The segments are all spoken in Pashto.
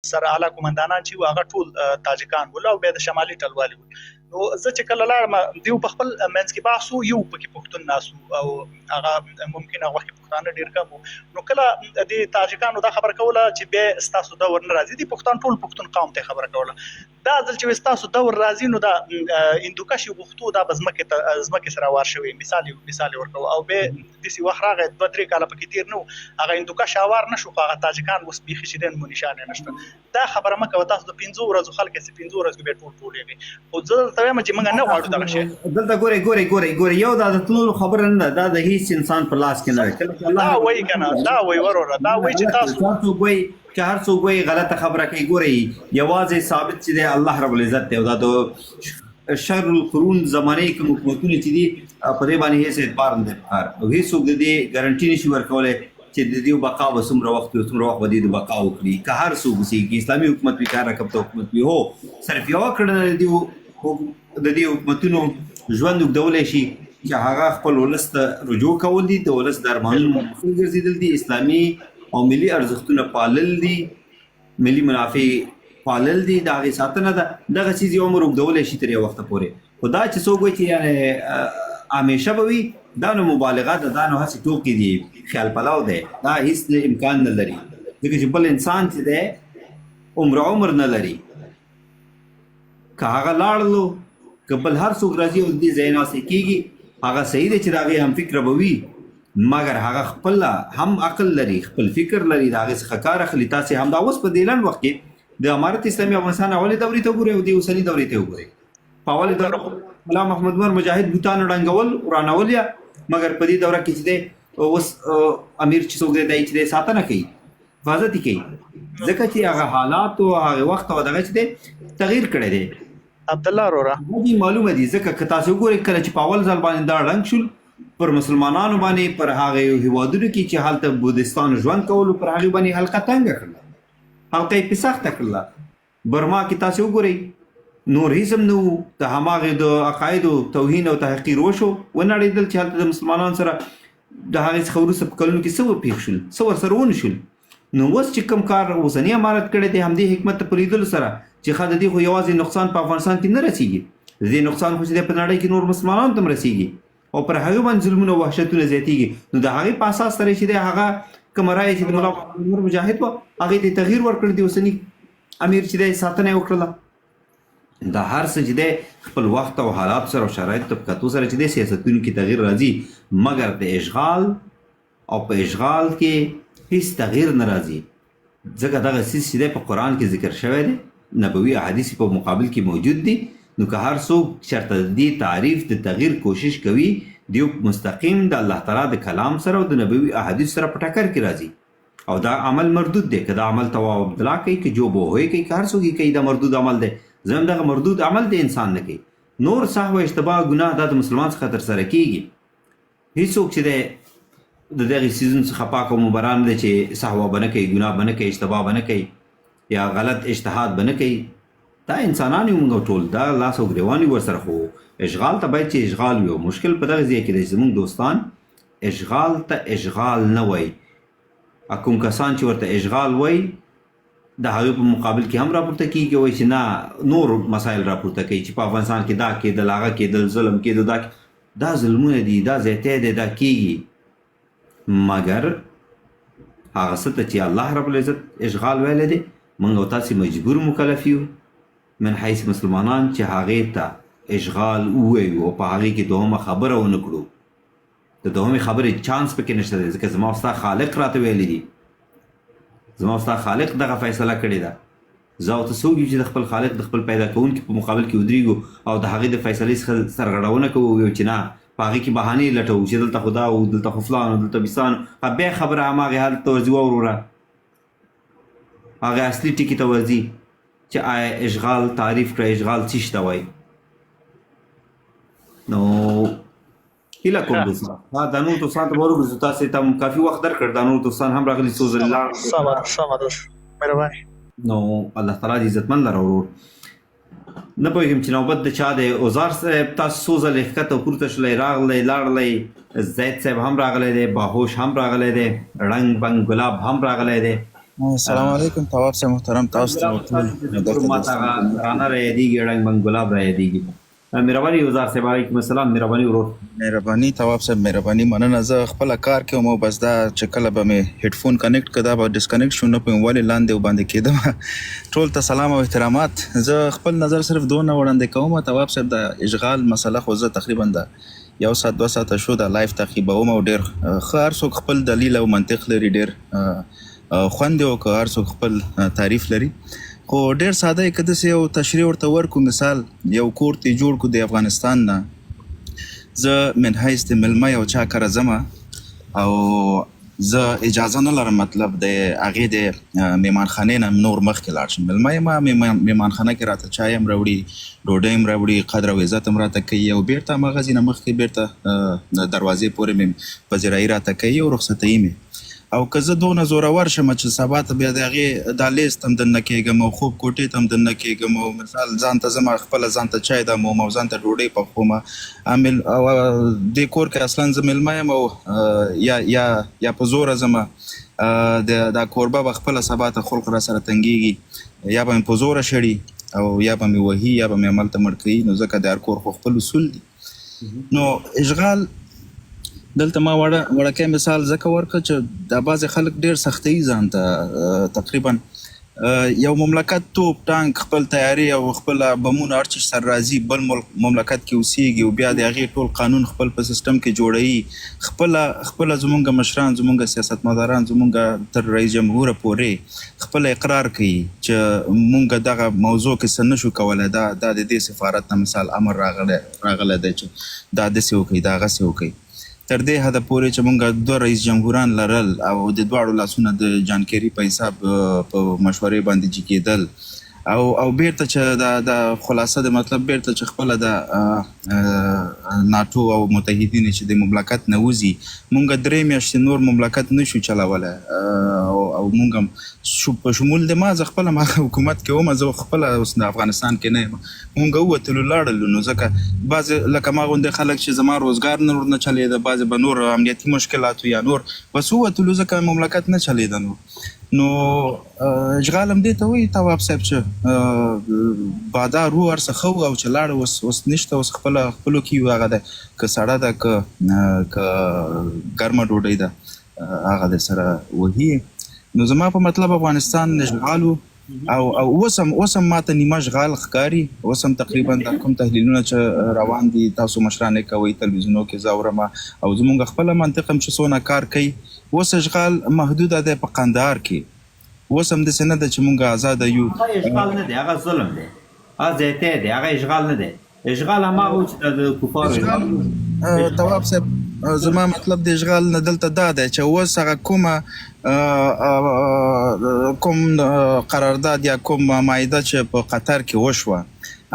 سره اعلی قومندانان چې هغه ټول تاجکان ول او بیا د شمالي ټلوالي ول. نو زه چې کله لاړم دیو په خپل منځ کې بحث یو پکې پښتون ناسو او هغه ممکن هغه پښتانه ډیر کم. نو کله د تاجکانو دا خبر کوله چې به ستاسو دور نه راځي، دي پښتون ټول پښتون قوم ته خبر کوله دا ځل چې ستاسو دور راځي نو دا اندوکش غوښتو دا بزمکه سره وار شوی مثال ورکو او به د سی وخراغه 2-3 کاله پکې تیر نو هغه اندوکش اوار نشو، هغه تاجکان وس بيخي شیدن مو نشانه نشته. دا خبره مکه تاسو د 15 ورځو خلک سي 15 ورځې به ټول او زه ته وایم چې موږ نه غواړو دا شی. دلته ګوري یو دا د ټول خبره نه دا د هیڅ انسان په لاس کې نه کله الله وایي کنه دا وایي وروره دا وایي چې تاسو وایي چې هر څوک وایي غلطه خبره کوي. ګوري یوازې ثابت چې دی الله رب العزت دی او دا د شر القرون زمانه کې حکومتونه چې دي په دې باندې هیڅ اعتبار نه کار او هیڅ څوک د دې ګارانټي نشي ورکولای چې د دې بقا وسمره وخت ودی د بقا وکړي که هر څوک سي کې اسلامي حکومت وی کار رکب ته حکومت وی هو صرف یو کړنه دی د دې حکومتونو ژوند وګدولای شي چې هغه خپل ولست رجوع کول دي د ولست درمانونو مسؤل ګرځیدل دي، اسلامي او ملي ارزښتونه پالل دي، ملي منافع پالل دي، دا غي ساتنه ده دغه چیز یو عمر وګدولای شي تر یو وخت پورې. خدا چې څوک وایي چې یعنی همیشه به وي دا نو مبالغه ده، دا نو هڅې ټوکې دي، خیال پلاو دی، دا هیڅ امکان نه لري ځکه چې بل انسان چې دی عمر نه لري. که هغه لاړلو که بل هر څوک راځي او دې ځای ناستې کېږي هغه صحیح دی چې د هغې هم فکره به وي مګر هغه خپل هم عقل لري، خپل فکر لري، د هغې څخه کار اخلي. تاسې همدا اوس په دې لنډ وخت کې د امارت اسلامي افغانستان اولې دورې ته وګورئ او د اوسني دورې ته وګورئ. په اولې دوره ملا محمد عمر مجاهد بوتان ړنګول ورانول یا مګر په دې دوره کې چې دی اوس امیر چې څوک دی چې دی ساتنه کوي، حفاظت کوي ځکه چې هغه حالات او هغه وخت او دغه چې دی تغییر کړی دی. عبدالله رورا دې معلومه دي ځکه که تاسو وګورئ کله چې په اول ځل باندې دا ړنګ شول پر مسلمانانو باندې پر هغه هیوادونو کې چې هلته بودستان ژوند کولو پر هغه باندې حلقه تنګه کړله، حلقه یې سخته کړله. برما کې تاسو وګورئ نور هیڅ نو د هماغه د عقایدو توهین او تحقیر وشو ونړېدل چې هلته د مسلمانانو سره د هغې څخه وروسته په کلونو کې څه وپېښ شول، څه ورسره ونه شول. نو اوس چې کوم کار اوسني امارت کړی دی همدې حکمت ته په لیدلو سره چې ښه د دې خو یوازې نقصان په افغانستان کې نه رسېږي، د دې نقصان خو چې دی په نړۍ کې نور مسلمانانو ته هم رسېږي او پر هغې باندې ظلمونه او وحشتونه زیاتېږي. نو د هغې په اساس سره چې دی هغه کومه رایه چې د ملا عمر مجاهد وه هغې ته یې تغییر ورکړی دی، اوسني امیر چې دی ساتنه یې وکړله. دا هر څه چې دی خپل وخت او حالات سره او شرایطو ته په کتو سره چې دی سیاستونو کې تغییر راځي مګر د اشغال او په اشغال کې هیڅ تغییر نه راځي ځکه دغه څیز چې دی په قرآن کې ذکر شوی دی، نبوي احادیث په مقابل کې موجود دي. نو که هر څوک چېرته د دې تعریف د تغییر کوشش کوي دیو مستقیم د الله تعالی د کلام سره او د نبوي احادیث سره په ټکر کې راځي او دا عمل مردود دی. که دا عمل توا عبدالله کوي که جو بوهوی کوي که هر څوک یې کوي دا مردود عمل دی. زم دغه مردود عمل د انسان نه کوي، نور سهو اشتباه ګناه دا د مسلمان څخه ترسره کېږي. هیڅوک چې دی د دغې څیزونو څخه پاک او مبرا نه دی چې سهوه به نه کوي، ګناه به نه کوي، اشتباه به نه کوي یا غلط اجتهاد به نه کوي. دا انسانان یو موږ ټول دا لاس او ګریوان یو ورسره، خو اشغال ته باید چې اشغال وي او مشکل په دغه ځای کې دی چې زموږ دوستان اشغال ته اشغال نه وایي. کوم کسان چې ورته اشغال وایي د هغې په مقابل کې هم راپورته کېږي وایي چې نه نور مسایل راپورته کوي چې په افغانستان کې دا کېدل هغه کېدل ظلم کېدل دا ظلمونه دي دا زیاتی دی دا کېږي مګر هغه څه ته چې الله رب العزت اشغال ویلی دی موږ او تاسې مجبور مکلف یو من حیث مسلمانان چې هغې ته اشغال ووایو او په هغې کې دوهمه خبره ونه کړو. د دوهمې خبرې چانس پکې نشته دی ځکه زما ستا خالق راته ویلی دي، زما ستا خالق دغه فیصله کړې ده. زه او ته څوک یو چې د خپل خالق د خپل پیدا کوونکي په مقابل کې ودرېږو او د هغې د فیصلې څخه سرغړونه کوو ویو چې نه په هغې کې بهانې لټوو چې دلته خو دا و دلته خو فلان و دلته بسان بیا خبره هماغې حالت ته ورځي وروره هغې اصلي ټکي ته ورځي چې آیا اشغال تعریف کړه اشغال څه شته وایي. نو هیله کوم دوستان دا نور دوستان ته ورګرځو تاسې ته هم کافي وخت درکړ دا نور دوستان هم راغلي څو ځلې لاړ. نو الله تعالی دې عزتمند لره ورور. نه پوهېږم چې نوبت د چا دی. اوزار صاحب تاسو څو ځلې ښکته پورته شولی راغلی لاړلی، زید صاحب هم راغلی دی، باهوش هم راغلی دی، رنګ بنګ ګلاب هم راغلی دی. السلام علیکم تواب صاحب محترم تاسو ته ټول ټول ماته رانه را یادېږي ړنګ بنګ ګلاب را یادېږي. مهرباني وزار صاحب علیکم السلام. مهرباني ورور. مهرباني تواب صاحب مهرباني مننه. زه خپل کار کوم او بس دا چې کله به مې هډفون کنیکټ کړه دا به ډسکنیکټ شو، نه پوهیم ولې لاندې وباندې کېدم. ټول ته سلام او احترامات. زه خپل نظر صرف دونه وړاندې کوم تواب صاحب، د اشغال مسله خو زه تقریبا د 1 ساعت 2 ساعته شو د لایف تعقیبوم او ډېر ښه هر څوک خپل دلیل او منطق لري، ډېر خوند او که هر څوک خپل تعریف لري. خو ډېر ساده یې که داسې یو تشریح ورته ورکو، مثال یو کور ته جوړ کړو د افغانستان نه، زه من حیث د میلمه یو چا کره ځمه او زه اجازه نه لرم مطلب د هغې د مهمانخانې نه نور مخکې لاړ شم. میلمه یم مهمانخانه کې راته چای هم راوړي، ډوډۍ هم راوړي، قدر او عزت هم راته کوي او بیرته هماغه ځای نه مخکې بیرته دروازې پورې مې پذیرایي راته کوي او رخصتوي مې. او که زه دونه زورور شم چې سبا ته بیا د هغې دا لیست هم دننه کېږم او خوب کوټې ته هم دننه کېږم او مثال ځان ته ځم خپله ځان ته چای دموم او ځان ته ډوډۍ پخوم او دې کور کې اصلا زه میلمه یم او یا په زوره ځمه دا کوربه به خپله سبا ته خلق را سره تنګېږي، یا به مې په زوره شړي او یا به مې وهي یا به مې هملته مړ کوي. نو ځکه د هر کور خو خپل اصول دي. نو اشغال دلته ما وړکی مثال ځکه ورکړه چې دا بعضې خلک ډېر سختوي ځان ته. تقریبا یو مملکت توپ ټانک خپل تیاري او خپل بمونه هر څه سره راځي، بل مملکت کې اوسېږي او بیا د هغې ټول قانون خپل په سیسټم کې جوړوي. خپله زمونږ مشران، زمونږ سیاستمداران، زمونږ تر رئیس جمهوره پورې خپل اقرار کوي چې مونږ دغه موضوع کې څه نشو کولی. دا د دې سفارت نه مثال امر راغلی دی چې دا داسې وکړئ، دا هغسې وکړئ. تر دې حده پورې چې مونږ 2 رئیس جمهوران لرل او د دواړو لاسونه د جان کیري په حساب په مشورې باندې جي کېدل او بیرته چې د خلاصه د مطلب بیرته چې خپله د ناټو او متحدین چې د مملکت نه وځي، مونږ 3 میاشتې نور مملکت نشو چلولی او مونږ هم په شمول د ما زه خپله ما حکومت کې وم، زه خپله اوس د افغانستان کې نه یم. مونږ ووتلو لاړلو، نو ځکه بعضې لکه ما غوندې خلک چې زما روزګار نور نه چلېده، بعضې به نور امنیتي مشکلات یا نور بس ووتلو ځکه مملکت نه چلېده. نو اشغال هم دې ته وایي تواب صاحب چې بادار و هر څه ښه و او چې لاړه اوس نشته، اوس خپلو کې یو هغه ده که سړه ده که ګرمه ډوډۍ ده هغه د سره وهي. نو زما په مطلب افغانستان اشغال و او اوس هم ماته نیمه اشغال ښکاري. اوس هم تقریبا دا کوم تحلیلونه چې روان دي تاسو مشران یې کوئ تلویزیونو کې زه اورم او زمونږ خپله منطق هم چې څونه کار کوي. اوس اشغال محدوده دی په قندهار کې، اوس هم داسې نه ده چې مونږ آزاده یو. هغه اشغال نه دی، هغه ظلم دی، هغه زیاتی دی، هغه اشغال نه دی. اشغال هماغه و چې د کفارو تواب صاحب زما مطلب د اشغال نه دلته دا دی چې اوس هغه کوم قرارداد یا کوم معاهده چې په قطر کې وشوه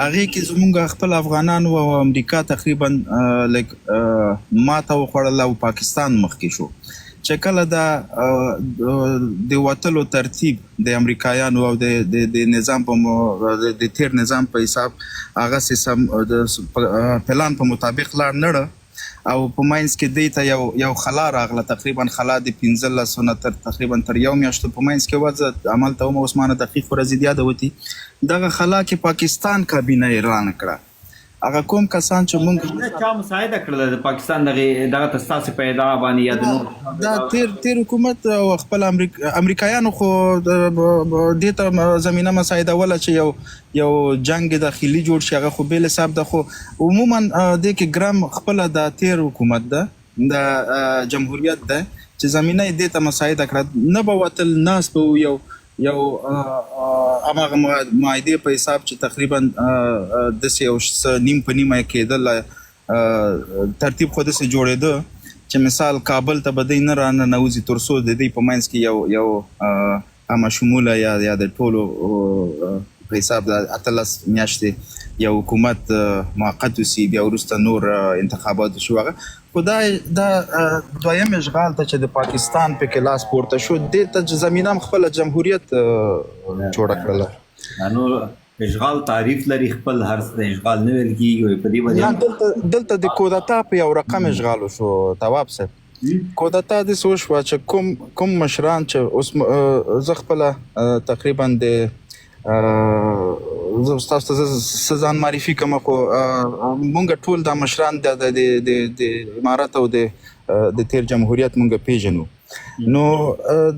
هغې کې زمونږ خپل افغانان او امریکا تقریبا لږ ماته وخوړله او پاکستان مخکې شو. چې کله د وتلو ترتیب د امریکایانو او د نظام د تیر نظام په حساب هغه سیستم د پلان په مطابق لاړ نړه او په ماینس کې دی ته یو خلا راغله، تقریبا خلا د 15 نه تقریبا تر 1 میاشتو په ماینس کې وضع عمل ته اوس مانه دقیق ورځې یاده وتي. دغه خلا کې پاکستان کابینه اعلان کړه. هغه کوم کسان چې مونږ چا مساعده کړله د پاکستان دغه ته ستاسې په ادعا باندې یا د نور دا تیر حکومت او خپل امریکایانو خو دې ته زمینه مساعدوله چې یو جنګ داخلي جوړ شي، هغه خو بېل حساب ده. خو عموما دې کې ګرام خپله د تیر حکومت ده د جمهوریت ده چې زمینه یې دې ته مساعده کړه، نه به وتل ناست به یو هماغه معاهدې په حساب چې تقریبا داسې یو څه نیم په نیمه کېدل ترتیب خو داسې جوړېده چې مثال کابل ته به دی نه راننوځي تر څو د دوی په منځ کې یو همه شموله یا د ټولو په حساب د 18 میاشتې یو حکومت موقت وسي، بیا وروسته نور انتخابات وشو. هغه خو دا دویم اشغال ته چې د پاکستان پکې لاس پورته شو، دې ته زمینه هم خپله جمهوریت جوړه کړله. نو اشغال تعریف لري خپل، هر څه اشغال نه ویل کېږي په دې باندې دلته د کودتا په یو رقم اشغال وشو تواب صاحب. کودتا داسې وشوه چې کوم مشران چې اوس زه خپله تقریبا د زه ستاسو ته څه ځان معرفي کوم خو مونږ ټول دا مشران د امارت او د تیر جمهوریت مونږ پیژنو. نو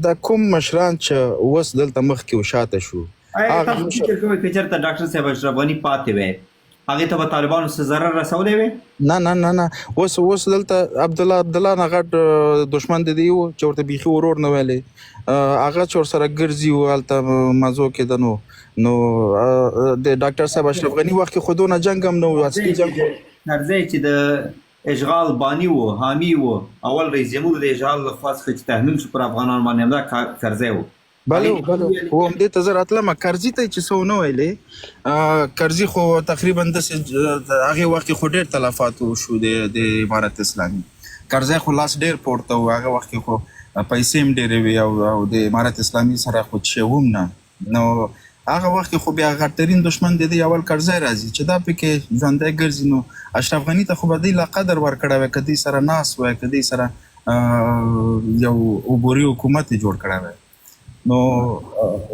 دا کوم مشران چې اوس دلته مخکې و شاته شو تاسو فکر کوئ که چېرته ډاکټر صاحب اشرف غني پاتې وی هغې ته به طالبانو څه ضرر رسولی وی؟ نه اوس دلته عبدالله نه غټ دشمن د دې و چې ورته بیخي ورور نه ویلی هغه چې ورسره ګرځي و هلته مزو کېده. نو د ډاکټر صاحب اشرف غني وخت کې خو دونه جنګ هم نه و، اصلي جنګ کرزی چې د اشغال بانی و حامی و اول رئیس جمهور د اشغال لخوا څخه چې تحمیل شو پر افغانانو باندې همدا کرزی و. بله و همدې ته زه راتلم. کرزي ته چې څه ونه ویلې کرزي خو تقریبا داسې هغې وخت کې خو ډېر تلفات وشو د امارت اسلامي. کرزی خو لاس ډېر پورته و، هغه وخت کې خو پیسې هم ډېرې وې او د امارت اسلامي سره خو څه هم نه. نو هغه وخت کې خو بیا غټترین دشمن د دې اول کرزی راځي چې دا پکې ژوندی ګرځي. نو اشرف غني ته خو به دوی لا قدر ورکړی وی که دوی سره ناست وی که دوی سره یو عبوري حکومت یې جوړ کړی وی. نو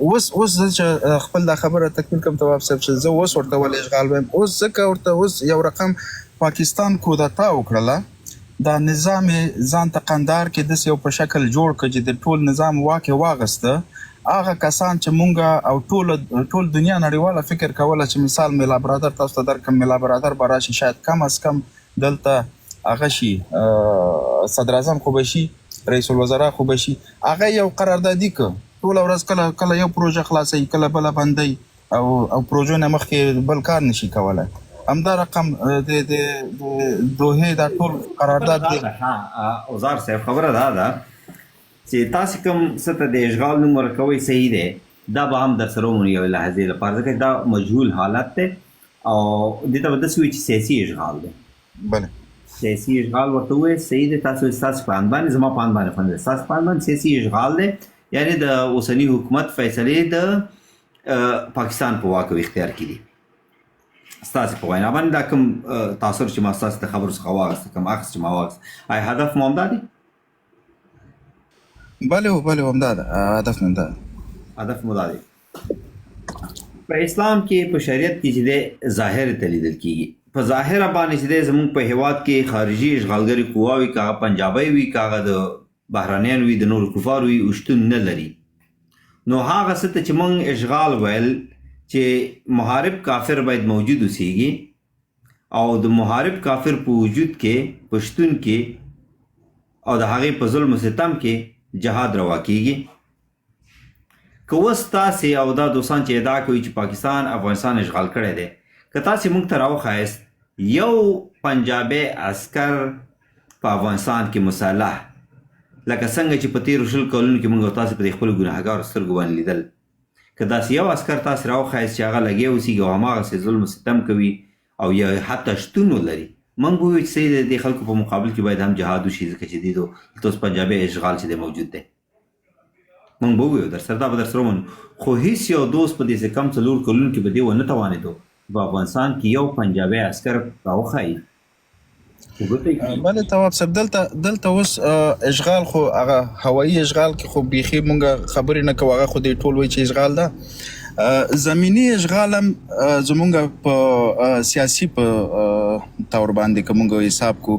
اوس زه چې خپل دا خبره تکمیل کوم تواب صاحب چې زه اوس ورته ولې اشغال وایم اوس ځکه ورته اوس یو رقم پاکستان کودتا وکړله، دا نظام ځان ته قندهار کې داسې یو په شکل جوړ کړ چې د ټول نظام واک یې واغسته. هغه کسان چې مونږ او ټول دنیا نړیواله فکر کوله چې مثال میلا برادر تاسو ته درکړم، میلا برادر به راشي شاید کم از کم دلته هغه شي صدر اعظم خو به شي، رئیس الوزرا خو به شي، هغه یو قراردادي که ټوله ورځ کله یو پروژه خلاصوي کله بله بندوي او پروژو نه مخکې بل کار نشي کولی. همدا رقم د دوحې دا ټول قرارداد دی. اوزار صاحب خبره دا ده چې تاسو کوم څه ته د اشغال نوم ورکوئ صحیح دی، دا به هم در سره ومنو یوې لحظې لپاره ځکه دا مجهول حالت دی او دې ته به داسې وایي چې سیاسي اشغال دی. بله سیاسي اشغال ورته ووایي صحیح دی. ستاسو په اند باندې زما په اند باندې خوند دی، ستاسو په اند باندې سیاسي اشغال دی یعنی د اوسني حکومت فیصلې د پاکستان په واک او اختیار کې دي. ستاسو په وینا باندې دا کوم تاثر چې ما ستاسو د خبرو څخه واخیسته کوم اخیست چې ما واخیست آیا هدف مو همدا دی؟ بله همدا ده، هدف مو همدا ده. هدف مو دا دی. په اسلام کې په شریعت کې چې دی ظاهر ته لیدل کېږي، په ظاهره باندې چې دی زموږ په هیواد کې خارجي اشغالګرې قواوې که هغه پنجابی وي که هغه د بهرانیان وي د نورو کفارو وي شتون نه لري. نو هغه څه ته چې موږ اشغال ویل چې محارب کافر باید موجود اوسیږي او د محارب کافر په وجود کې په شتون کې او د هغې په ظلم و ستم کې جهاد روا کېږي. که اوس تاسې او دا دوستان چې ادعا کوي چې پاکستان افغانستان اشغال کړی دی، که تاسې موږ ته راوښایست یو پنجابی عسکر په افغانستان کې مسلح لکه څنګه چې په تېرو 20 کلونو کې موږ تاسې په دې خپلو ګناهګارو سترګو باندې لیدل، که داسې یو عسکر تاسې راوښایست چې هغه لګیا اوسېږي او هماغسې ظلم و ستم کوي او یا حتی شتون ولري، موږ به ووایو چې صحیح دی د دې خلکو په مقابل کې باید هم جهاد وشي ځکه چې دې دلته اوس پنجابي اشغال چې دی موجود دی. موږ به ووایو در سره دا به در سره ومنو. خو هېڅ یو دوست په داسې کم 4 کلونو کې به دې ونه توانېدو په افغانستان کې یو پنجابي عسکر راوښایي. بله تواب صاحب دلته اوس اشغال خو هغه هوایي اشغال کې خو بیخي مونږ خبرې نه کوو، هغه خو دوی ټول وایي چې اشغال ده. زمینی اشغال هم زمونږ په سیاسي په طور باندې که مونږ حساب کو،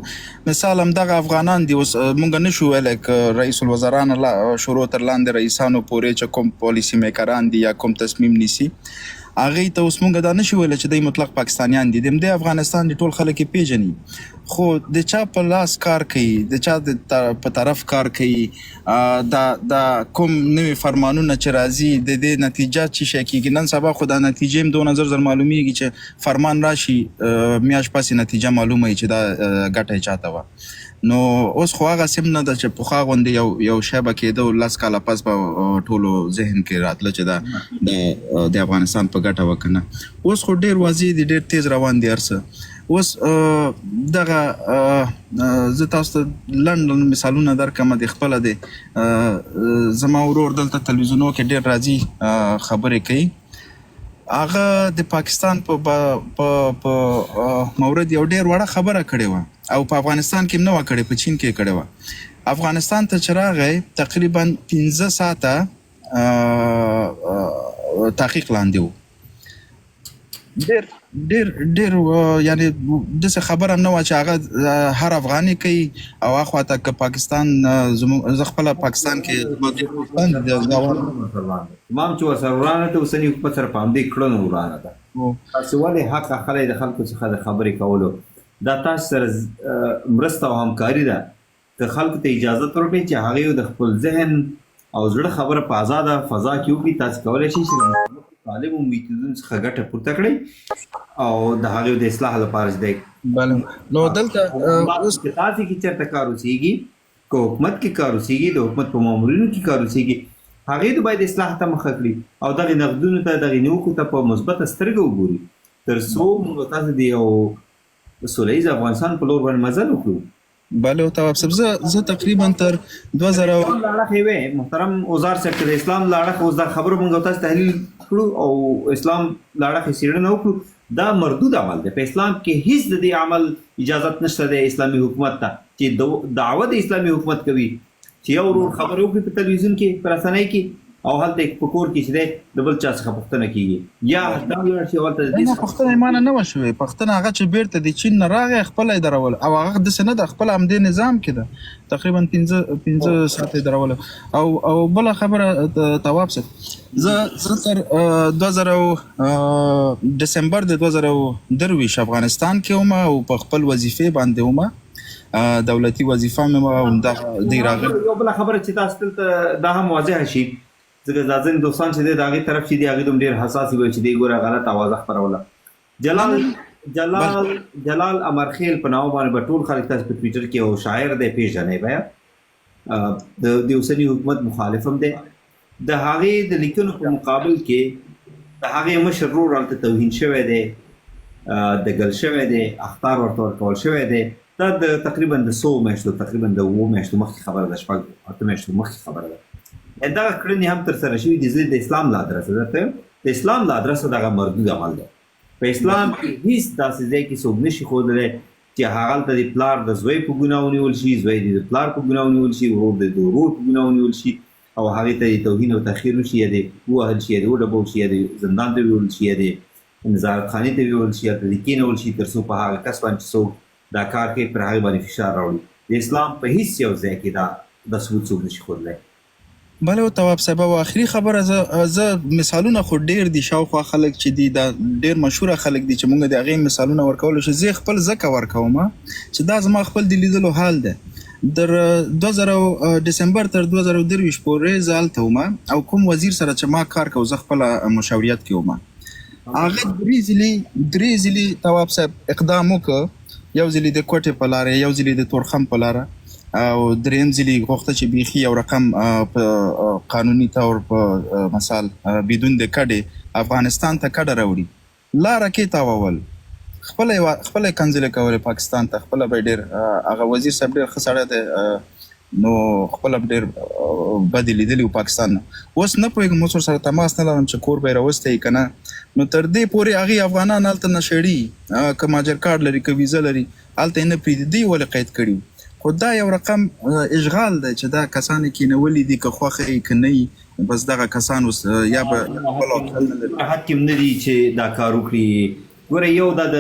مثال همدغه افغانان دي اوس مونږ نشو ویلی که رئیس الوزرا نه شروع تر لاندې رئیسانو پورې چې کوم پالیسي میکران دي یا کوم تصمیم نیسي هغې ته اوس مونږ دا نشو ویلی چې دوی مطلق پاکستانیان دي، د همدې افغانستان د ټول خلک یې پیژني، خو د چا په لاس کار کوي، د چا په طرف کار کوي، دا کوم نوي فرمانونه چې راځي د دې نتیجه څه شی کېږي. نن سبا خو دا نتیجې هم دونه زر معلومیږي چې فرمان راشي میاشت پسې نتیجه معلومه وي چې دا ګټه یې چاته وه. نو اوس خو هغسې هم نه ده چې پخوا غوندې یو شی به کېده 10 کاله پس به ټولو ذهن کې راتله چې دا د افغانستان په ګټه وه که نه. اوس خو ډېر واضح دي، ډېر تیز روان دي هر څه. اوس دغه زه تاسو ته لنډ مثالونه درکړم د خپله دی. زما ورور دلته تلویزیونو کې ډېر راځي خبرې کوي، هغه د پاکستان په مورد یو ډېر وړه خبره کړې وه او په افغانستان کې هم نه وه کړې، په چین کې یې کړې وه. افغانستان ته چې راغی تقریبا 15 ساعته تحقیق لاندې و. ډېر ډېر ډېر یعنی داسې خبره هم نه وه چې هغه هر افغاني کوي او اخواته که پاکستان زه خپله پاکستان کې تمام چې ورسره ورانه ده اوسني حکومت سره په همدې کړنو ورانه ده. تاسې ولې حق اخلی د خلکو څخه د خبرې کولو؟ دا تاسو سره مرسته او همکاري ده که خلکو ته اجازت ورکړئ چې هغوی د خپل ذهن او زړه خبره په آزاده فضا کې وکړي. تاسو کولی شئ چې طالبو میتودونو څخه ګټه پورته کړئ او د هغوی د اصلاح لپاره چې دی نو دلته اوس که تاسې کې چېرته کار اوسېږي که حکومت کې کار اوسېږي د حکومت په مامورینو کې کار اوسېږي هغې ته باید اصلاح ته مخه کړي او دغې نقدونو ته دغې نیوکو ته په مثبته سترګه وګوري تر څو موږ تاسو د یو سوله ییز افغانستان په لور باندې مزل وکړو. بله تواب صاحب زه تقریبا تر 2000 لاړه وې محترم اوزار صاحب چې د اسلام لاړه اوس دا خبره موږ تاسو تحلیل کړو او اسلام لاړه څېړنه وکړو. دا مردود عمل دی. په اسلام کې هیڅ د دې عمل اجازت نشته د اسلامي حکومت ته چې دعوه د اسلامي حکومت کوي چې یو ورور خبرې وکړي په تلویزیون کې په رسنۍ کې او هلته په کور کې چې دی د بل چا څخه پوښتنه کېږي یا دا ولاړ شي هلته د دې پوښتنه یې مانه نه وه شوې. پوښتنه هغه چې بیرته د چین نه راغی خپله یې درول او هغه داسې نه ده خپله همدې نظام کې ده تقریبا 15 ساعته یې دروله. او بله خبره تواب صاحب زه تر 2000 دسمبر د 2023 افغانستان کې وم او په خپل وظیفې باندې وم دولتي وظیفه مې وه همدې راغلی. یو بله خبره چې تاسو دلته دا هم واضحه شي ځکه دا ځینې دوستان چې دی د هغې طرف چې دي هغې دوم ډېر حساس وي چې دی ګوره غلط اوازه خپروله. جلال امرخیل په نامه باندې به ټول خلک تاسو په ټویټر کې یو شاعر دی پیژنئ بیا د اوسني حکومت مخالف هم دی. د هغې د لیکنو په مقابل کې د هغې مشر ورور هلته توهین شوی دی دګل شوی دی اخطار ورته ورکول شوی دی. دا د تقریبا د 100 میاشتو تقریبا د 7 میاشتو مخکې خبره ده 8 میاشتو مخکې خبره ده. دا کړنې هم تر سره شوي دي. زه د اسلام له ادرسه درته د اسلام له ادرسه دغه مردود عمل دی. په اسلام کې هیڅ داسې ځای کې څوک نشي ښودلی چې هغلته د پلار د زوی په ګناه ونیول شي زوی د پلار په ګناه ونیول شي ورور د ورور په ګناه ونیول شي او هغې ته د توهین او تحقیر وشي یا د ووهل شي یا د وډبول شي یا د زندان ته ویول شي یا د نظارت خانې ته ویول شي یا ته د کېنول شي تر څو په هغه کس باندې چې څوک دا کار کوي پر هغې باندې فشار راوړي. د اسلام په هیڅ یو ځای کې دا ثبوت څوک نشي ښودلی. بله تواب صاحب او آخري خبره زه مثالونه خو ډېر دي شاوخوا خلک چې دي دا ډېر مشهوره خلک دي چې موږ د هغې مثالونه ورکولی شو. زه خپل ځکه ورکوم چې دا زما خپل د لیدلو حال دی. در 2000 دسمبر تر 2023 پورې زه هلته وم او کوم وزیر سره چې ما کار کو زه خپله مشاوریت کې وم هغه درې ځلې تواب صاحب اقدام وکړ. یو ځلې د کوټې په لاره یو ځلې د تورخم په لاره او دریم ځلې غوښته چې بیخي یو رقم په قانوني طور په مثال بدون د کډې افغانستان ته کډه راوړي لاره کې تاوول خپله یې کنځلې کولې پاکستان ته. خپله به ډېر هغه وزیر صاحب ډېر ښه سړی دی نو خپله بډېر بدې لیدلي و پاکستان نه. اوس نه پوهېږم اوس ورسره تماس نه لرم چې کور به یې راوستی که نه. نو تر دې پورې هغې افغانان هلته نشړي که ماجر کارډ لري که ویزه لري هلته یې نه پرېږدي. دوی ولې قید کړي خو دا یو رقم اشغال دی چې دا کسان یې کېنولي دي که خوښه یې که نه یي بس دغه کسان اوس یا به خپل حد کې هم نه دي چې دا کار وکړي. ګوره یو دا د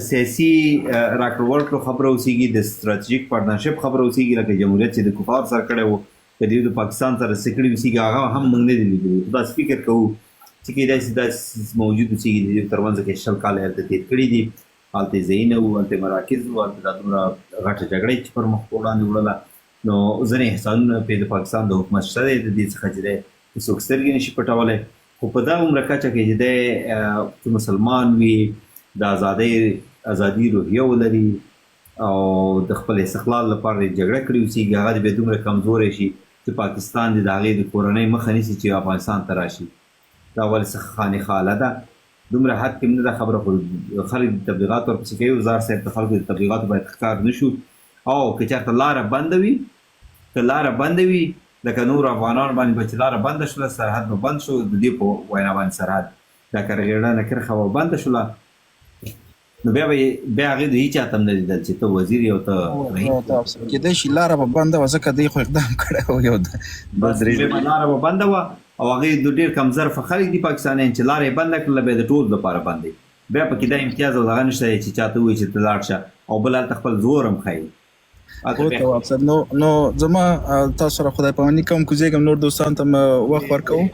سیاسي راکړه ورکړو خبره اوسېږي د ستراتیژیک پارتنرشپ خبره اوسېږي لکه جمهوریت چې د کفار سره کړی و که دوی د پاکستان سره څه کړي اوسېږي هغه هم موږ نه دي لیدلي. خو داسې فکر کوو چې کیدای شي داسې موجود اوسېږي د دوی تر منځ کې 20 کاله هلته تېر کړي دي هلته ځایونه وو هلته مراکز وو هلته دا دومره غټه جګړه چې پر مخ وړاندې وړله نو ځینې احسانونه پرې د پاکستان د حکومت شته دی د دې څخه چې دی څوک سترګې نشي پټولی. خو په دا عمره کچه کې چې دی چې مسلمان وي د ازادي روحیه ولري او د خپل استقلال لپاره جګړه کړې اوسېږي هغه د بیا دومره کمزوری شي چې پاکستان د هغې د کورنۍ مخه نیسي چې افغانستان ته راشي. دا ولې څه خانخاله ده دومره حد کې نه ده خبره. خو خلک د تبلیغات ورپسې کوي وزار صاحب د خلکو د تبلیغاتو باید ښکار نه شو او که چېرته لاره بنده وي که لاره بنده وي لکه نور افغانان باندې به چې لاره بنده شوله سرحد به بند شو د دې په وینا باندې سرحد دا کرغېړنه کرښه به بنده شوله نو بیا هغې د هېچا ته هم نه لیدل چې ته وزیر یې او ته رئیس کېدای شي لاره به بنده وه ځکه دوی خو اقدام کړی و یو بس لاره به بنده وه او هغې د ډېر کم ظرفه خلک دي پاکستانیان چې لاره یې بنده کړله بیا د ټولو لپاره بند دی بیا پکې دا امتیاز او دغه نشته چې چاته ووایي چې ته لاړ شه او بل هلته خپل زور هم ښایي نو زما تاسو سره خدای پاماني کوم کوزیږم نور دوستانو ته وخت ورکوم